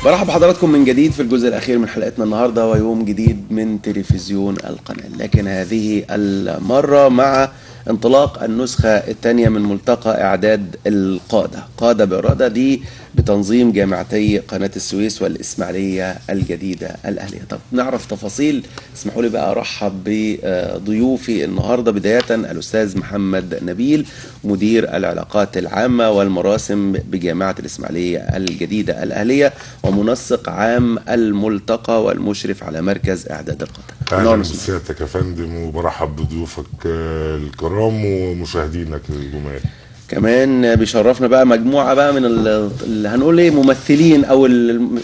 برحب بحضراتكم من جديد في الجزء الأخير من حلقتنا النهاردة، ويوم جديد من تلفزيون القناة، لكن هذه المرة مع انطلاق النسخة الثانية من ملتقى إعداد القادة، قادة بإرادة دي بتنظيم جامعتي قناة السويس والإسماعيلية الجديدة الأهلية. طب نعرف تفاصيل. اسمحوا لي بقى أرحب بضيوفي النهاردة، بداية الأستاذ محمد نبيل، مدير العلاقات العامة والمراسم بجامعة الإسماعيلية الجديدة الأهلية، ومنسق عام الملتقى والمشرف على مركز إعداد القادة. اهلا بسيادتك يا فندم، وبرحب بضيوفك الكرام ومشاهدينك الجمال. كمان بيشرفنا بقى مجموعة بقى من اللي هنقول ايه ممثلين او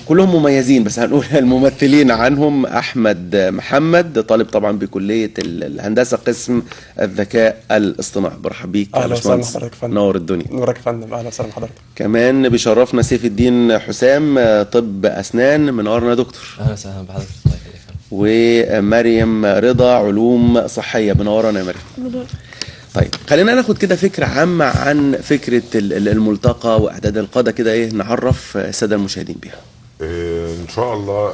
كلهم مميزين، بس هنقول الممثلين عنهم. احمد محمد، طالب طبعا بكلية الهندسة قسم الذكاء الاصطناعي. برحب بيك يا باشمهندس، نور الدنيا. نورك يا فندم، اهلا وسهلا بحضرتك. كمان بيشرفنا سيف الدين حسام، طب اسنان. منورنا يا دكتور. اهلا وسهلا بحضرتك. الله يخليك. ومريم رضا، علوم صحية. منورنا يا مريم. طيب خلينا ناخد كده فكرة عامة عن فكرة الملتقى وإعداد القادة، كده إيه نعرف السادة المشاهدين بيها. ان شاء الله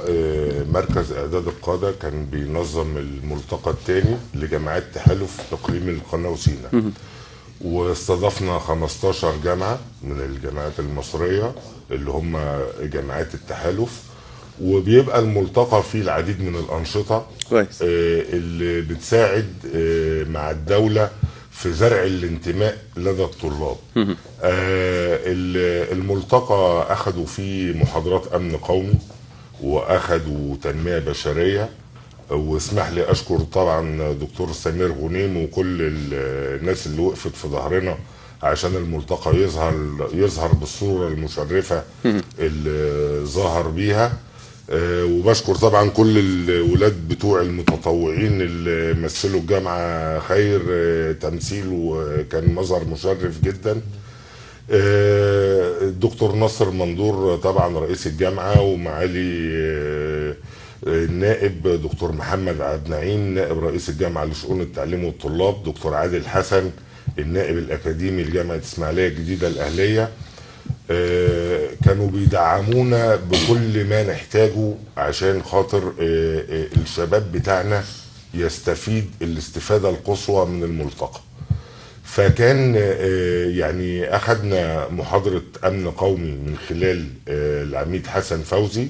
مركز اعداد القادة كان بينظم الملتقى الثاني لجامعات تحالف اقليم القناة وسيناء، واستضفنا 15 جامعة من الجامعات المصرية اللي هم جامعات التحالف، وبيبقى الملتقى فيه العديد من الأنشطة كويس. اللي بتساعد مع الدولة في زرع الانتماء لدى الطلاب. الملتقى أخدوا فيه محاضرات أمن قومي، وأخدوا تنمية بشرية، واسمح لي أشكر طبعا دكتور سمير غنيم وكل الناس اللي وقفت في ظهرنا عشان الملتقى يظهر بالصورة المشرفة اللي ظهر بيها. وبشكر طبعا كل الولاد بتوع المتطوعين اللي مثلوا الجامعة خير تمثيل، وكان مظهر مشرف جدا. الدكتور ناصر مندور طبعا رئيس الجامعة، ومعالي النائب دكتور محمد عبد النعيم نائب رئيس الجامعة لشؤون التعليم والطلاب، دكتور عادل حسن النائب الأكاديمي لجامعة الإسماعيلية الجديدة الأهلية. كانوا بيدعمونا بكل ما نحتاجه عشان خاطر الشباب بتاعنا يستفيد الاستفادة القصوى من الملتقى. فكان يعني أخذنا محاضرة أمن قومي من خلال العميد حسن فوزي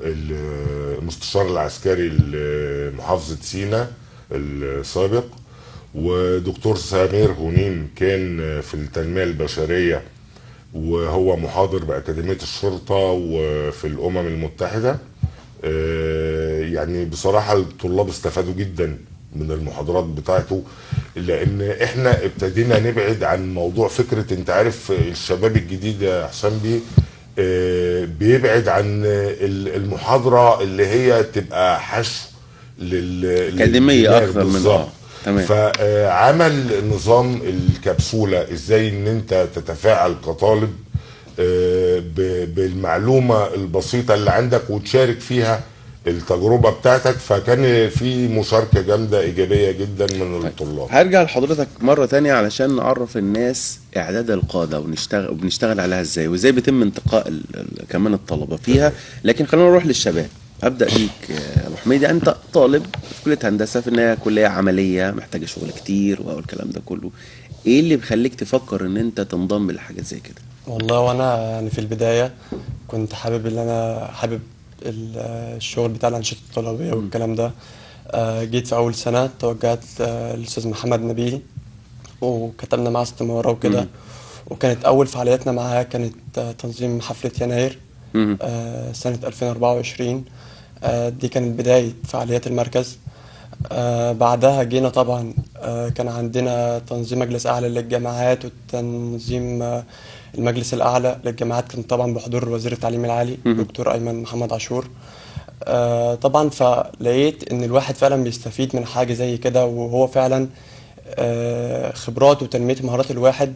المستشار العسكري لمحافظة سيناء السابق، ودكتور سمير غنيم كان في التنمية البشرية وهو محاضر بأكاديمية الشرطة وفي الأمم المتحدة. يعني بصراحة الطلاب استفادوا جدا من المحاضرات بتاعته، لأن احنا ابتدينا نبعد عن موضوع فكرة، انت عارف الشباب الجديد يا حسام بيه بيبعد عن المحاضرة اللي هي تبقى حشو أكاديمية أكثر من تمام. فعمل نظام الكبسولة، ازاي ان انت تتفاعل كطالب بالمعلومة البسيطة اللي عندك وتشارك فيها التجربة بتاعتك. فكان في مشاركة جامدة ايجابية جدا من الطلاب. هرجع لحضرتك مرة تانية علشان نعرف الناس اعداد القادة وبنشتغل عليها ازاي، وازاي بيتم انتقاء كمان الطلبة فيها. لكن خلينا نروح للشباب. ابدا بيك يا ابو حميد. انت طالب في كليه هندسه، في النهايه كليه عمليه محتاجه شغل كتير والكلام ده كله. ايه اللي بيخليك تفكر ان انت تنضم لحاجه زي كده؟ والله وانا يعني في البدايه كنت حابب الشغل بتاع الانشطه الطلابيه والكلام ده. جيت في اول سنه توجهت للاستاذ محمد نبيل، وكتبنا معاه استماره وكده. وكانت اول فعالياتنا معاه كانت تنظيم حفله يناير سنه 2024. دي كانت بداية فعاليات المركز. بعدها جينا طبعا كان عندنا تنظيم مجلس أعلى للجامعات، وتنظيم المجلس الأعلى للجامعات كان طبعا بحضور وزير التعليم العالي دكتور أيمن محمد عاشور. طبعا فلقيت إن الواحد فعلا بيستفيد من حاجة زي كده، وهو فعلا خبرات وتنمية مهارات الواحد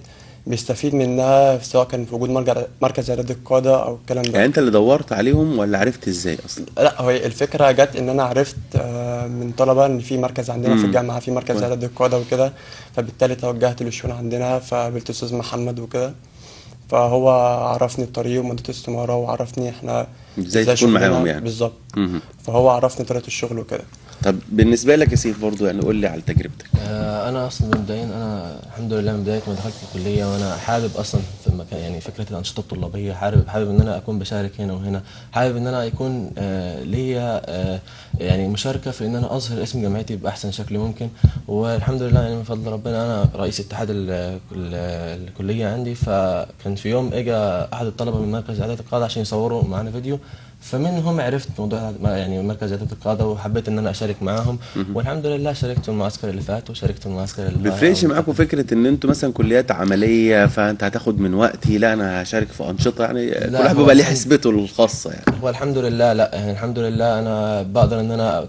بيستفيد منها، سواء كان في وجود مركز اعداد القاده او الكلام ده. يعني انت اللي دورت عليهم ولا عرفت ازاي اصلا؟ لا، هو الفكره جت ان انا عرفت من طلبه ان في مركز عندنا في الجامعه، في مركز اعداد القاده وكده. فبالتالي توجهت للشؤون عندنا، فقابلت الاستاذ محمد وكده. فهو عرفني الطريق ومدة استمارة، وعرفني احنا ازاي تكون معاهم شغلنا يعني. بالظبط. مهم. فهو عرفني طريقة الشغل وكده. طب بالنسبه لك يا سيف برضو يعني قول لي على تجربتك. انا اصلا مبدئيا انا الحمد لله من بدايه ما دخلت الكليه وانا حابب اصلا في المكان، يعني فكره الانشطه الطلابيه، حابب ان انا اكون بشارك هنا وهنا، حابب ان انا يكون ليا يعني مشاركه في ان انا اظهر اسم جامعتي باحسن شكل ممكن. والحمد لله يعني من فضل ربنا انا رئيس اتحاد الكليه عندي. فكان في يوم اجى احد الطلبه من مركز اعداد القاده عشان يصوروا معانا فيديو، فمنهم عرفت موضوع يعني مركز اعداد القاده وحبيت ان انا اشارك معاهم. والحمد لله شاركت في المعسكر اللي فات وشاركت في المعسكر اللي بيفرقش معاكم فكره ان انتوا مثلا كليات عمليه فانت هتاخد من وقتي، لا انا هشارك في انشطه يعني كل واحد بيبقى ليه حسبته الخاصه يعني. هو الحمد لله لا يعني الحمد لله انا بقدر ان انا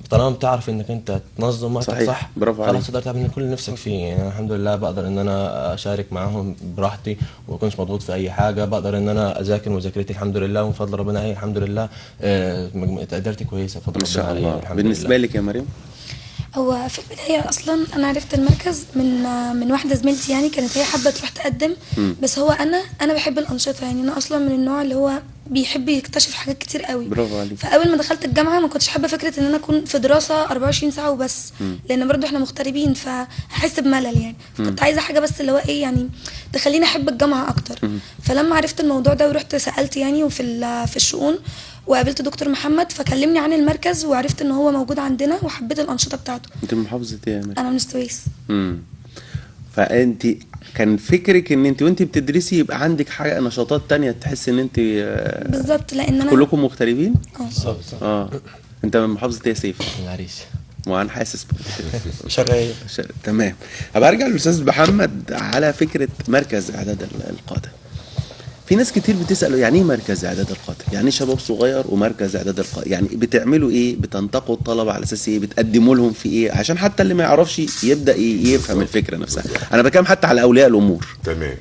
طالما بتعرف انك انت تنظم وقتك صحيح. صح، برافو عليك. خلاص تقدر تعمل كل اللي نفسك فيه. يعني الحمد لله بقدر ان انا اشارك معاهم براحتي وما اكونش مضغوط في اي حاجه، بقدر ان انا اذاكر مذاكرتي الحمد لله ومن فضل ربنا علي الحمد لله تقديرتي كويسه بفضل ما شاء ربنا علي الله. الحمد بالنسبه لله. لك يا مريم؟ هو في البداية أصلا أنا عرفت المركز من واحدة زميلتي، يعني كانت هي حابة تروح تقدم. بس هو أنا بحب الأنشطة، يعني أنا أصلا من النوع اللي هو بيحب يكتشف حاجات كتير قوي. برافو عليك. فأول ما دخلت الجامعة ما كنتش حابة فكرة إن أنا أكون في دراسة 24 ساعة وبس، لأن برضو إحنا مغتربين فهحس بملل يعني. فكنت عايزة حاجة بس اللي هو إيه يعني تخليني أحب الجامعة أكتر. فلما عرفت الموضوع ده ورحت سألت يعني في الشؤون وقابلت دكتور محمد فكلمني عن المركز وعرفت ان هو موجود عندنا وحبيت الانشطه بتاعته. انت من محافظه ايه يا مريم؟ انا من السويس. فانت كان فكرك ان انت وانت بتدرسي يبقى عندك حاجه نشاطات تانية تحس ان انت بالظبط لان انا كلكم مغتربين. بالظبط. انت من محافظه ايه يا سيف؟ العريش. وانا حاسس شرقية. تمام. هبقى ارجع للاستاذ محمد على فكره مركز اعداد القاده. في ناس كتير بتسأله يعني ايه مركز اعداد القاده؟ يعني ايه شباب صغير ومركز اعداد القاده؟ يعني بتعملوا ايه؟ بتنتقوا الطلبه على اساس ايه؟ بتقدموا لهم في ايه؟ عشان حتى اللي ما يعرفش يبدا يفهم الفكره نفسها. انا بكلم حتى على اولياء الامور. تمام.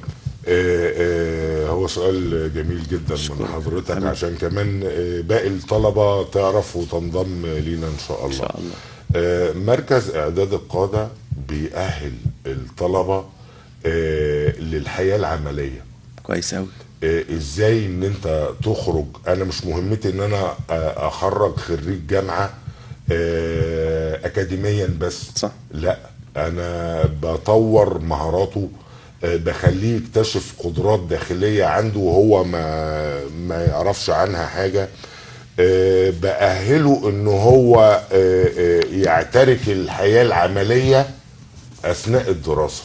هو سؤال جميل جدا من حضرتك عشان كمان باقي الطلبه تعرف وتنضم لينا ان شاء الله. ان شاء الله. مركز اعداد القاده بيأهل الطلبه للحياه العمليه. كويس قوي. ازاي ان انت تخرج. انا مش مهمتي ان انا اخرج خريج جامعه اكاديميا بس، صح. لا انا بطور مهاراته، بخليه يكتشف قدرات داخليه عنده وهو ما يعرفش عنها حاجه، بأهله ان هو يعترك الحياه العمليه اثناء الدراسه.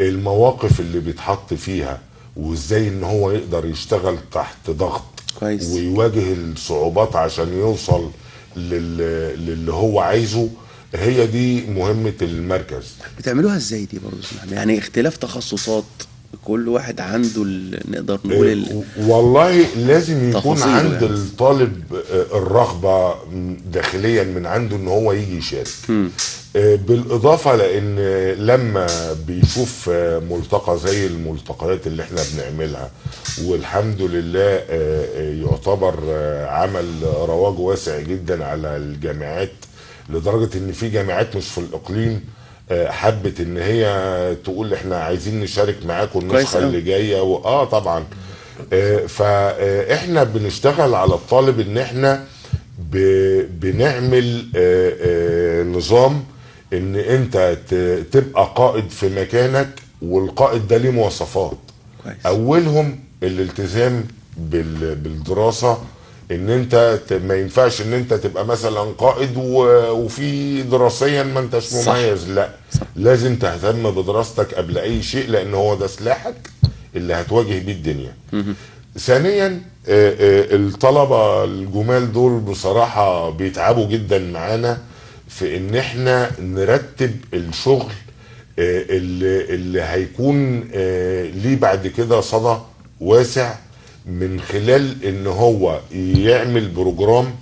المواقف اللي بيتحط فيها وازاي ان هو يقدر يشتغل تحت ضغط كويس. ويواجه الصعوبات عشان يوصل للي هو عايزه، هي دي مهمة المركز. بتعملوها ازاي دي برضه؟ يعني اختلاف تخصصات كل واحد عنده نقدر نقول والله لازم يكون عند يعني. الطالب الرغبة داخليا من عنده ان هو يجي يشارك. بالاضافة لان لما بيشوف ملتقى زي الملتقيات اللي احنا بنعملها والحمد لله يعتبر عمل رواج واسع جدا على الجامعات، لدرجة ان في جامعات مش في الاقليم حبت ان هي تقول احنا عايزين نشارك معاكم النسخه اللي جايه طبعا. فاحنا بنشتغل على الطالب ان احنا بنعمل نظام ان انت تبقى قائد في مكانك، والقائد ده ليه مواصفات. كويس. اولهم الالتزام بالدراسه، ان انت ما ينفعش ان انت تبقى مثلا قائد وفي دراسيا ما انتش مميز. لا صح. لازم تهتم بدراستك قبل اي شيء، لان هو ده سلاحك اللي هتواجه بيه الدنيا. ثانيا الطلبة الجمال دول بصراحة بيتعبوا جدا معانا في ان احنا نرتب الشغل اللي هيكون ليه بعد كده صدى واسع، من خلال ان هو يعمل بروجرام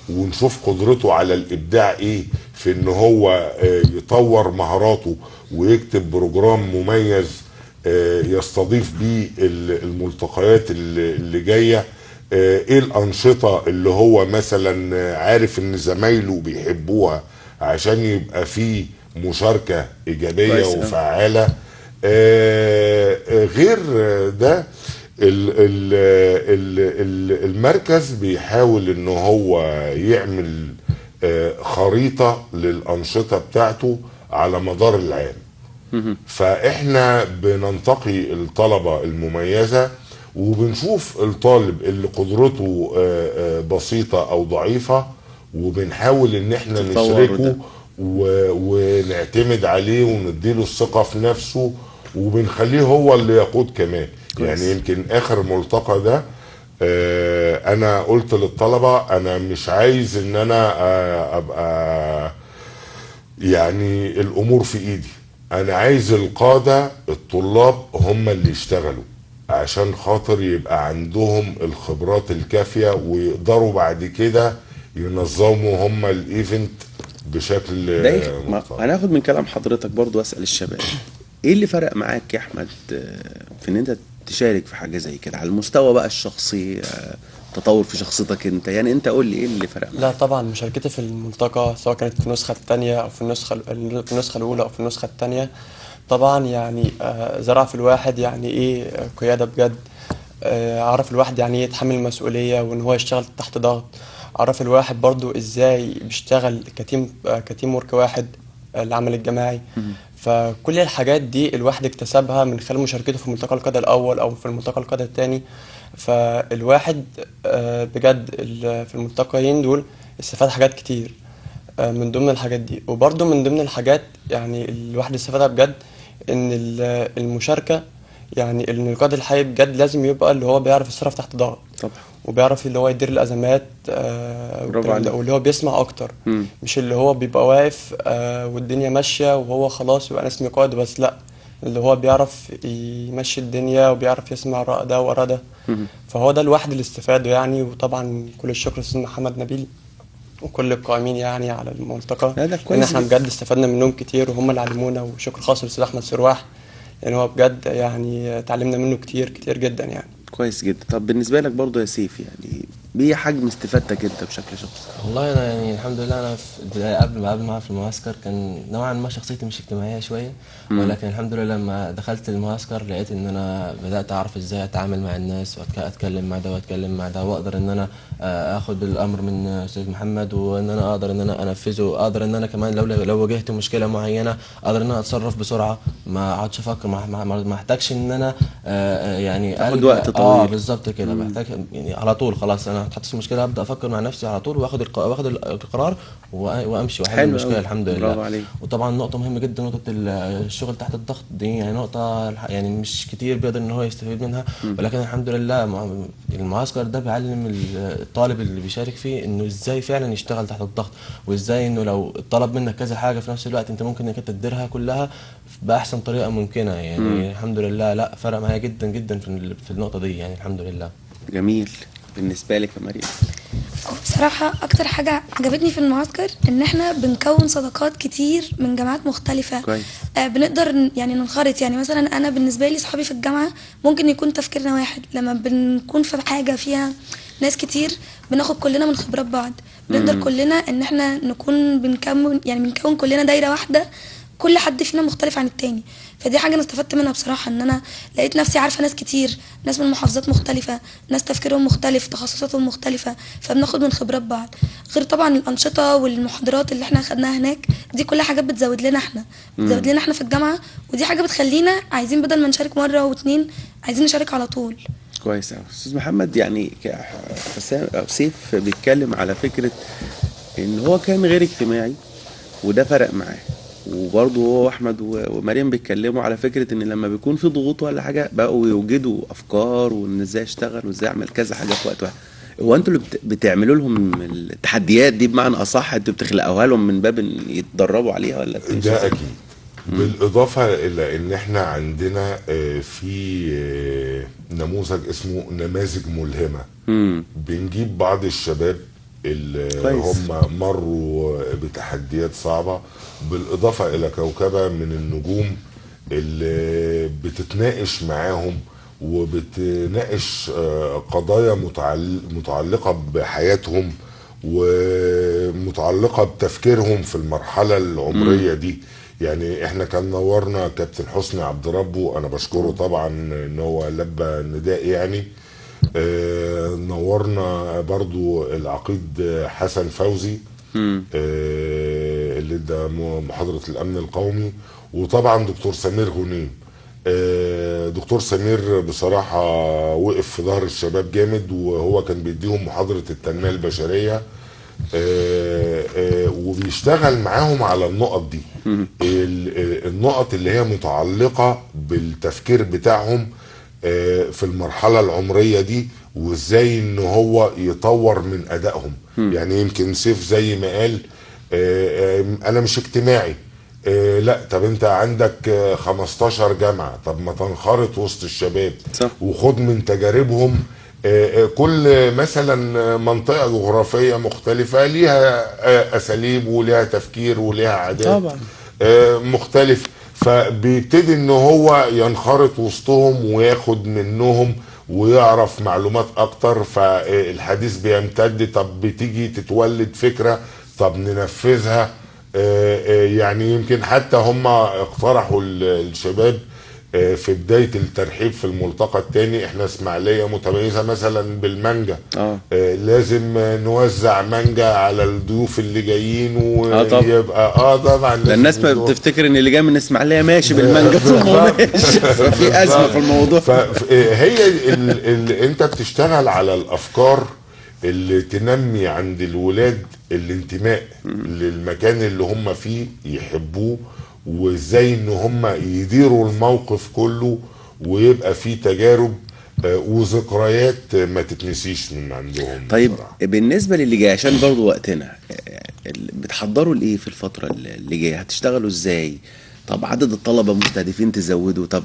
ونشوف قدرته على الابداع ايه في ان هو يطور مهاراته ويكتب بروجرام مميز يستضيف بيه الملتقيات اللي جايه، ايه الانشطه اللي هو مثلا عارف ان زمايله بيحبوها عشان يبقى فيه مشاركه ايجابيه وفعاله. غير ده المركز بيحاول ان هو يعمل خريطة للأنشطة بتاعته على مدار العام. فاحنا بننتقي الطلبة المميزة وبنشوف الطالب اللي قدرته بسيطة او ضعيفة، وبنحاول ان احنا نشركه ونعتمد عليه ونديله الثقة في نفسه، وبنخليه هو اللي يقود كمان. يعني يمكن اخر ملتقى ده انا قلت للطلبة انا مش عايز ان انا ابقى يعني الامور في ايدي، انا عايز القادة الطلاب هم اللي يشتغلوا عشان خاطر يبقى عندهم الخبرات الكافية ويقدروا بعد كده ينظموا هم الايفنت بشكل محترم. هناخد من كلام حضرتك برضو اسأل الشباب ايه اللي فرق معاك يا احمد في ان انت تشارك في حاجة زي كده على المستوى بقى الشخصي، تطور في شخصيتك انت، يعني انت قول لي ايه اللي فرق معاك؟ لا طبعا مشاركتي في الملتقى سواء كانت في النسخة الثانية او في النسخة الاولى او في النسخة الثانية، طبعا يعني زرع في الواحد يعني ايه قيادة بجد. عرف الواحد يعني ايه يتحمل المسؤولية وان هو يشتغل تحت ضغط. عرف الواحد برضو ازاي بيشتغل كتيم ورك واحد، العمل الجماعي. فكل الحاجات دي الواحد اكتسبها من خلال مشاركته في ملتقى القادة الأول أو في الملتقى القادة الثاني. فالواحد بجد في الملتقيين دول استفاد حاجات كتير من ضمن الحاجات دي. وبرضه من ضمن الحاجات يعني الواحد استفادها بجد إن المشاركة، يعني إن القائد الحي بجد لازم يبقى اللي هو بيعرف يتصرف تحت ضغط طبعا، وبيعرف اللي هو يدير الأزمات واللي هو بيسمع أكتر. مش اللي هو بيبقى واقف والدنيا ماشية وهو خلاص يبقى أنا اسمي قائد بس، لأ، اللي هو بيعرف يمشي الدنيا وبيعرف يسمع رأى ده ورا ده. فهو ده الواحد اللي استفاده يعني. وطبعا كل الشكر للأستاذ محمد نبيل وكل القائمين يعني على الملتقى، ان احنا بجد استفدنا منهم كتير وهم اللي علمونا. وشكر خاص للاستاذ احمد سرواح لان هو بجد يعني اتعلمنا منه كتير كتير جدا يعني. كويس جدا. طب بالنسبه لك برضو يا سيف، يعني ايه حجم استفادتك انت بشكل شخصي؟ والله انا يعني الحمد لله انا قبل ما معاه في المعسكر كان نوعا ما شخصيتي مش اجتماعيه شويه، ولكن الحمد لله لما دخلت المعسكر لقيت ان انا بدات اعرف ازاي اتعامل مع الناس واتكلم مع ده واتكلم مع ده، واقدر ان انا اخد الامر من استاذ محمد وان انا اقدر ان انا انفذه، اقدر ان انا كمان لو واجهت مشكله معينه اقدر ان انا اتصرف بسرعه، ما اقعدش افكر، ما احتاجش ان انا يعني تاخد وقت طويل. بالظبط كده، محتاج يعني على طول خلاص انا اتحطيت في مشكله ابدا افكر مع نفسي على طول واخد القرار وامشي واحل المشكله. الحمد لله. برافو عليك. وطبعا نقطه مهمه جدا نقطه الشغل تحت الضغط دي، يعني نقطه يعني مش كتير بيقدر ان هو يستفيد منها، ولكن الحمد لله المعسكر ده بيعلم الطالب اللي بيشارك فيه انه ازاي فعلا يشتغل تحت الضغط، وازاي انه لو طلب منك كذا حاجه في نفس الوقت انت ممكن انك تديرها كلها باحسن طريقه ممكنه يعني. الحمد لله لا فرق معايا جدا جدا في النقطه دي يعني الحمد لله. جميل. بالنسبه لك يا مريم؟ بصراحة أكتر حاجة عجبتني في المعسكر إن إحنا بنكون صداقات كتير من جامعات مختلفة. كويس. بنقدر يعني ننخرط. يعني مثلا أنا بالنسبة لي صحابي في الجامعة ممكن يكون تفكيرنا واحد، لما بنكون في حاجة فيها ناس كتير بناخد كلنا من خبرات بعض، بنقدر كلنا إن إحنا نكون بنكون كلنا دايرة واحدة، كل حد فينا مختلف عن التاني. فدي حاجه انا استفدت منها بصراحه، ان انا لقيت نفسي عارفه ناس كتير، ناس من محافظات مختلفه، ناس تفكيرهم مختلف، تخصصاتهم مختلفه، فبناخد من خبرات بعض. غير طبعا الانشطه والمحاضرات اللي احنا اخدناها هناك، دي كلها حاجات بتزود لنا احنا في الجامعه، ودي حاجه بتخلينا عايزين بدل ما نشارك مره واتنين عايزين نشارك على طول. كويس قوي. استاذ محمد، يعني سيف بيتكلم على فكره ان هو كان غير اجتماعي وده فرق معاه، وبرضه هو واحمد ومريم بيتكلموا على فكره ان لما بيكون في ضغوط ولا حاجه بقوا يوجدوا افكار وان ازاي اشتغل وازاي اعمل كذا حاجه في وقت واحد. هو انتوا اللي بتعملوا لهم التحديات دي بمعنى اصح، انتوا بتخلقوها لهم من باب ان يتدربوا عليها ولا ده اكيد؟ بالاضافه الى ان احنا عندنا في نموذج اسمه نماذج ملهمه. بنجيب بعض الشباب اللي هم مروا بتحديات صعبة، بالإضافة إلى كوكبة من النجوم اللي بتتناقش معاهم وبتناقش قضايا متعلقة بحياتهم ومتعلقة بتفكيرهم في المرحلة العمرية دي. يعني احنا كان نورنا كابتن حسني عبد ربه، انا بشكره طبعا ان هو لبى النداء يعني. نورنا برضو العقيد حسن فوزي اللي ده محاضرة الامن القومي، وطبعا دكتور سمير غنيم. دكتور سمير بصراحة وقف في ظهر الشباب جامد، وهو كان بيديهم محاضرة التنمية البشرية، وبيشتغل معاهم على النقط دي، النقط اللي هي متعلقة بالتفكير بتاعهم في المرحلة العمرية دي، وازاي ان هو يطور من ادائهم. يعني يمكن سيف زي ما قال انا مش اجتماعي، لا طب انت عندك 15 جامعة، طب ما تنخرط وسط الشباب صح. وخد من تجاربهم. كل مثلا منطقة جغرافية مختلفة ليها اساليب وليها تفكير وليها عادات طبعا مختلف، فبيبتدي ان هو ينخرط وسطهم وياخد منهم ويعرف معلومات اكتر، فالحديث بيمتد. طب بتيجي تتولد فكرة، طب ننفذها. يعني يمكن حتى هم اقترحوا الشباب في بداية الترحيب في الملتقى الثاني، احنا اسماعيلية متميزة مثلا بالمانجا، لازم نوزع مانجا على الضيوف اللي جايين، ويبقى طبعا ده الناس بتفتكر ان اللي جاي من اسماعيلية ماشي بالمانجا ففي ازمة في الموضوع. فهي انت بتشتغل على الافكار اللي تنمي عند الولاد الانتماء للمكان اللي هم فيه يحبوه، وازاي ان هم يديروا الموقف كله، ويبقى فيه تجارب وذكريات ما تتنسيش من عندهم. طيب بصراحة. بالنسبة للي جاي عشان برضو وقتنا، بتحضروا لايه في الفترة اللي جاية؟ هتشتغلوا ازاي؟ طب عدد الطلبة مستهدفين تزودوا؟ طب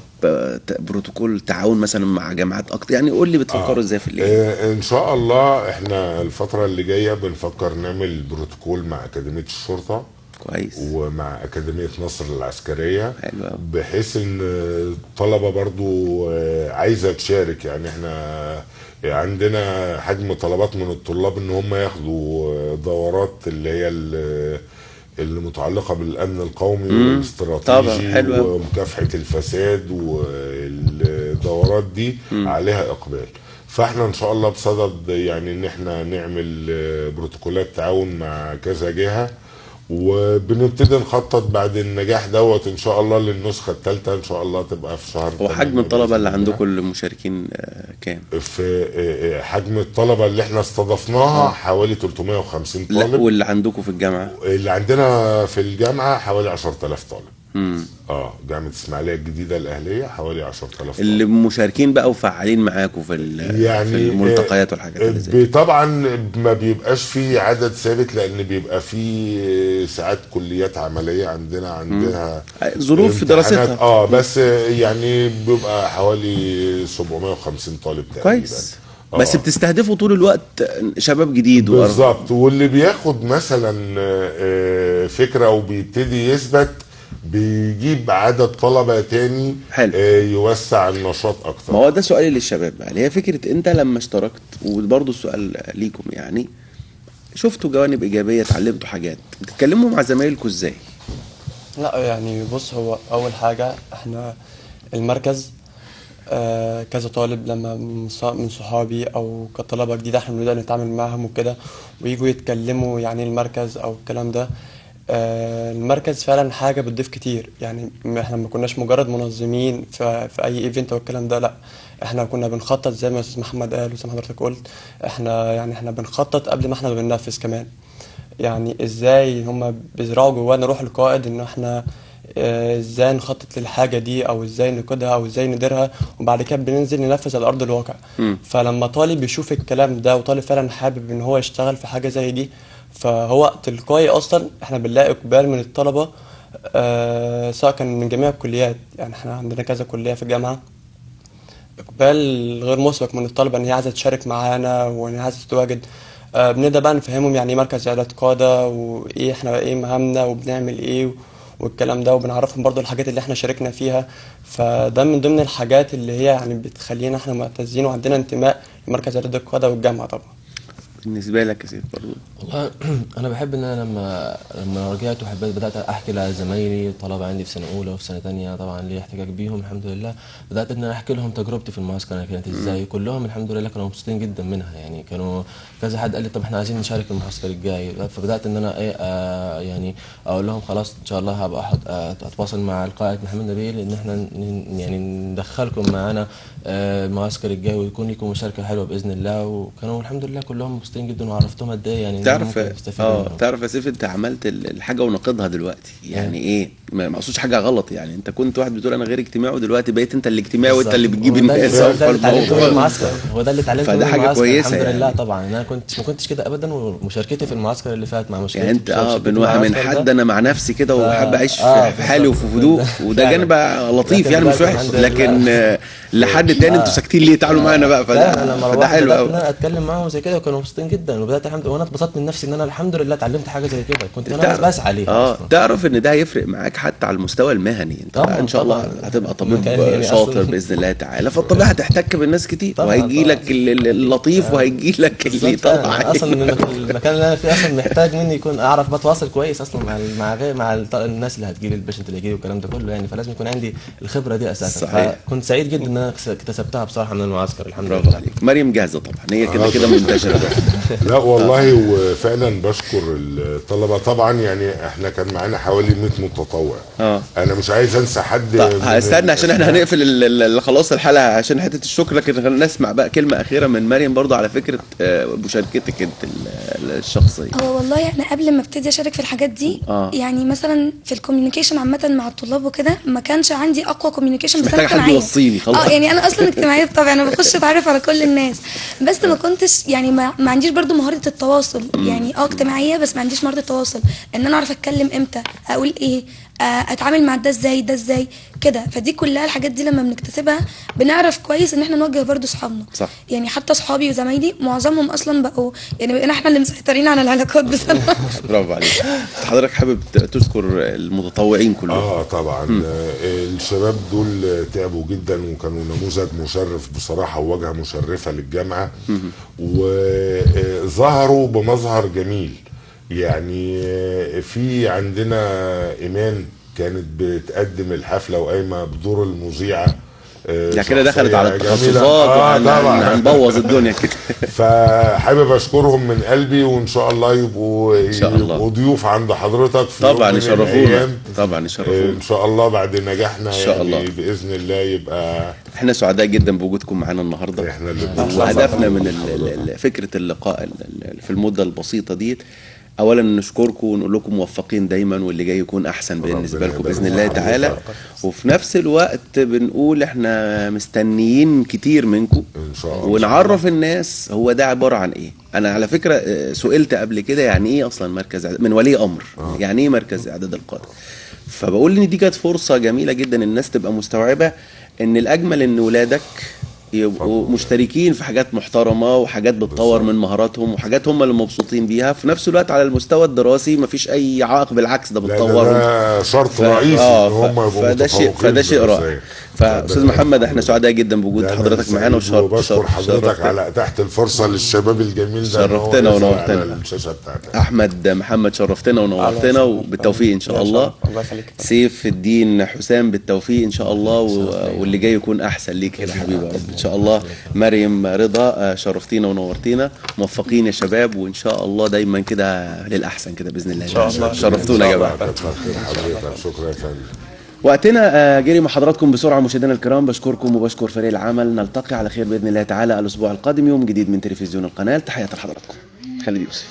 بروتوكول تعاون مثلا مع جامعات اكتر؟ يعني قول لي بتفكروا ازاي في اللي جاي؟ ان شاء الله احنا الفترة اللي جاية بنفكر نعمل بروتوكول مع اكاديمية الشرطة كويس، ومع أكاديمية نصر العسكرية، حلو، بحيث ان الطلبة برضو عايزة تشارك. يعني احنا عندنا حجم طلبات من الطلاب ان هم ياخدوا دورات اللي هي اللي متعلقة بالأمن القومي والاستراتيجي ومكافحة الفساد، والدورات دي عليها إقبال. فاحنا ان شاء الله بصدد يعني ان احنا نعمل بروتوكولات تعاون مع كذا جهة، وبنبتدي نخطط بعد النجاح دوت ان شاء الله للنسخه الثالثه ان شاء الله تبقى في شهر. هو حجم الطلبه اللي عندكم المشاركين كام؟ في حجم الطلبه اللي احنا استضفناها حوالي 350 طالب. لا واللي عندكم في الجامعه؟ اللي عندنا في الجامعه حوالي 10000 طالب. جامعه اسماعيليه الجديده الاهليه حوالي 10000 طالب اللي مشاركين بقى وفعالين معاكم في يعني في الملتقيات والحاجات اللي زي طبعا ما بيبقاش في عدد ثابت، لان بيبقى في ساعات كليات عمليه عندها ظروف في دراستها. بس يعني بيبقى حوالي 750 طالب تقريبا. كويس. بس بتستهدفوا طول الوقت شباب جديد بالظبط، واللي بياخد مثلا فكره وبيبتدي يثبت بيجيب عدد طلبة تاني. حلو. يوسع النشاط اكتر. ما هو ده سؤالي للشباب بقى، اللي هي فكرة انت لما اشتركت، وبرضه السؤال ليكم يعني، شفتوا جوانب ايجابية، اتعلمتوا حاجات، بتتكلموا مع زمايلكم ازاي؟ لا يعني بص، هو اول حاجة احنا المركز كذا طالب لما من صحابي او كطلبة جديدة احنا بنبدأ نتعامل معهم وكده، ويجوا يتكلموا يعني المركز او الكلام ده. المركز فعلا حاجة بتضيف كتير، يعني احنا ما كناش مجرد منظمين في اي ايفنت والكلام ده، لا احنا كنا بنخطط زي ما استاذ محمد قال وزي ما حضرتك قلت. احنا بنخطط قبل ما احنا بننفذ كمان. يعني ازاي هم بيزرعوا جوانا روح القائد ان احنا ازاي نخطط للحاجة دي، او ازاي نقودها، او ازاي نديرها، وبعد كده بننزل ننفذ على ارض الواقع. فلما طالب يشوف الكلام ده، وطالب فعلا حابب ان هو يشتغل في حاجة زي دي، فهو تلقائي اصلا احنا بنلاقي اقبال من الطلبه، سواء كان من جميع الكليات. يعني احنا عندنا كذا كليه في الجامعه، اقبال غير مسبق من الطلبه ان هي عايزه تشارك معانا وان هي عايزه تتواجد. بنبدا بقى نفهمهم يعني ايه مركز اعداد قاده، وايه احنا ايه مهامنا وبنعمل ايه والكلام ده، وبنعرفهم برضو الحاجات اللي احنا شاركنا فيها. فده من ضمن الحاجات اللي هي يعني بتخلينا احنا معتزين وعندنا انتماء لمركز اعداد القاده والجامعه طبعا. بالنسبه لك يا سيف برضه؟ والله انا بحب ان انا لما رجعت وحبيت بدات احكي لزمايلي الطلبه عندي في سنه اولى وفي سنه ثانيه، طبعا لي احتكاك بيهم الحمد لله. بدات ان انا احكي لهم تجربتي في المعسكر أنا كانت ازاي، كلهم الحمد لله كانوا مبسوطين جدا منها. يعني كانوا كذا حد قال لي طب احنا عايزين نشارك المعسكر الجاي، فبدات ان انا ايه يعني اقول لهم خلاص ان شاء الله هبقى اتواصل مع القائد محمد نبيل ان احنا يعني ندخلكم معانا المعسكر الجاي ويكون لكم مشاركه حلوه باذن الله. وكانوا الحمد لله كلهم مبسوطين جدا وعرفتهم قد ايه يعني تعرف يا سيف انت عملت الحاجه ونقضها دلوقتي يعني ايه، ما اقصدش حاجه غلط يعني. انت كنت واحد بتقول انا غير اجتماعي ودلوقتي بقيت انت الاجتماعي وانت اللي بتجيب الناس. هو ده اللي اتعلمته فده حاجه كويسه الحمد لله. يعني. طبعا انا ما كنتش كده ابدا، ومشاركتي في المعسكر اللي فات مع مشكلتي يعني انت من حد انا مع نفسي كده وحابب اعيش في حالي وفي هدوء، وده جانب لطيف يعني مش وحش، لكن لحد تاني انتوا ساكتين ليه؟ تعالوا معانا بقى. فده حلو قوي. انا اتكلم معاهم زي كده وكانوا مبسوطين جدا، وبدات الحمد لله وانا اتبسطت من نفسي ان انا الحمد لله اتعلمت حاجه زي كده كنت انا بسعى ليها. تعرف ان ده هيفرق معاك حتى على المستوى المهني. انت ان شاء الله هتبقى طبيب يعني شاطر باذن الله تعالى، فالطبيعي هتحتك بالناس كتير وهيجي لك اللطيف وهيجي لك اللي يطلع. اصلا المكان اللي انا فيه اصلا محتاج مني يكون اعرف بتواصل كويس اصلا مع الناس اللي هتجي لي، البيشنت اللي هيجي لي والكلام ده كله يعني، فلازم يكون عندي الخبره دي اساسا. فكنت سعيد جدا ان انا اكتسبتها بصراحه من المعسكر الحمد لله. مريم جاهزه طبعا، هي كده منتشره. لا والله وفعلا بشكر الطلبه طبعا. يعني احنا كان معانا حوالي 100 متطوع. انا مش عايز انسى حد. استنى عشان احنا هنقفل خلاص الحلقه عشان حته الشكر، لكن نسمع بقى كلمه اخيره من مريم برضو على فكره مشاركتك انت الشخصيه. هو والله يعني قبل ما ابتدي اشارك في الحاجات دي يعني مثلا في الكوميونيكيشن عامه مع الطلاب وكده ما كانش عندي اقوى كوميونيكيشن، بس انا اجتماعيه خلاص. يعني انا اصلا اجتماعيه بطبعي، انا بخش اتعرف على كل الناس، بس ما كنتش يعني ما عنديش برضو مهاره التواصل يعني. اجتماعيه بس ما عنديش مهاره التواصل، ان انا اعرف اتكلم امتى، اقول ايه، اتعامل مع ده ازاي كده. فدي كلها الحاجات دي لما بنكتسبها بنعرف كويس ان احنا نواجه برضو اصحابنا. صح. يعني حتى اصحابي وزمايلي معظمهم اصلا بقوا يعني بقينا احنا اللي مسيطرين على العلاقات بصراحه. برافو عليك. حضرتك حابب تذكر المتطوعين كلهم؟ طبعا. الشباب دول تعبوا جدا وكانوا نموذج مشرف بصراحه وواجهه مشرفه للجامعه، وظهروا بمظهر جميل. يعني في عندنا إيمان كانت بتقدم الحفلة وقايمة بدور المذيعة، يعني كده دخلت على التخصصات وهنبوظ الدنيا كده. فحابب اشكرهم من قلبي، وان شاء الله يبقوا ضيوف عند حضرتك في طبعا يشرفونا. طبعا يشرفونا ان شاء الله بعد نجاحنا ان شاء الله يعني باذن الله. يبقى احنا سعداء جدا بوجودكم معانا النهارده. احنا وهدفنا من فكره اللقاء في المده البسيطه دي اولا نشكركم ونقول لكم موفقين دايما، واللي جاي يكون احسن بالنسبه لكم باذن الله تعالى. وفي نفس الوقت بنقول احنا مستنيين كتير منكم ان شاء الله، ونعرف الناس هو ده عباره عن ايه. انا على فكره سئلت قبل كده يعني ايه اصلا مركز من ولي امر، يعني ايه مركز اعداد القاده. فبقول ان دي كانت فرصه جميله جدا الناس تبقى مستوعبه ان الاجمل ان ولادك يبقوا مشتركين في حاجات محترمه وحاجات بتطور من مهاراتهم وحاجات هم اللي مبسوطين بيها. في نفس الوقت على المستوى الدراسي مفيش اي عائق، بالعكس ده بتطورهم. ده شرط رئيسي ان هم يبقوا متفوقين. فده شيء رائع. فاستاذ محمد احنا سعداء جدا بوجود حضرتك معانا، وبشكر حضرتك على اتاحه الفرصه للشباب الجميل ده. شرفتنا ونورتنا. احمد محمد شرفتنا ونورتنا، وبالتوفيق ان شاء الله. سيف الدين حسام بالتوفيق ان شاء الله، واللي جاي يكون احسن ليك يا حبيبي ان شاء الله. مريم رضا شرفتينا ونورتينا، موفقين يا شباب، وان شاء الله دايما كده للاحسن كده باذن الله. ان شاء الله شرفتونا يا جماعه. شكرا يا فندم. وقتنا جري مع حضراتكم بسرعه مشاهدينا الكرام. بشكركم وبشكر فريق العمل. نلتقي على خير باذن الله تعالى الاسبوع القادم، يوم جديد من تلفزيون القناه. تحياتي لحضراتكم. خالد يوسف.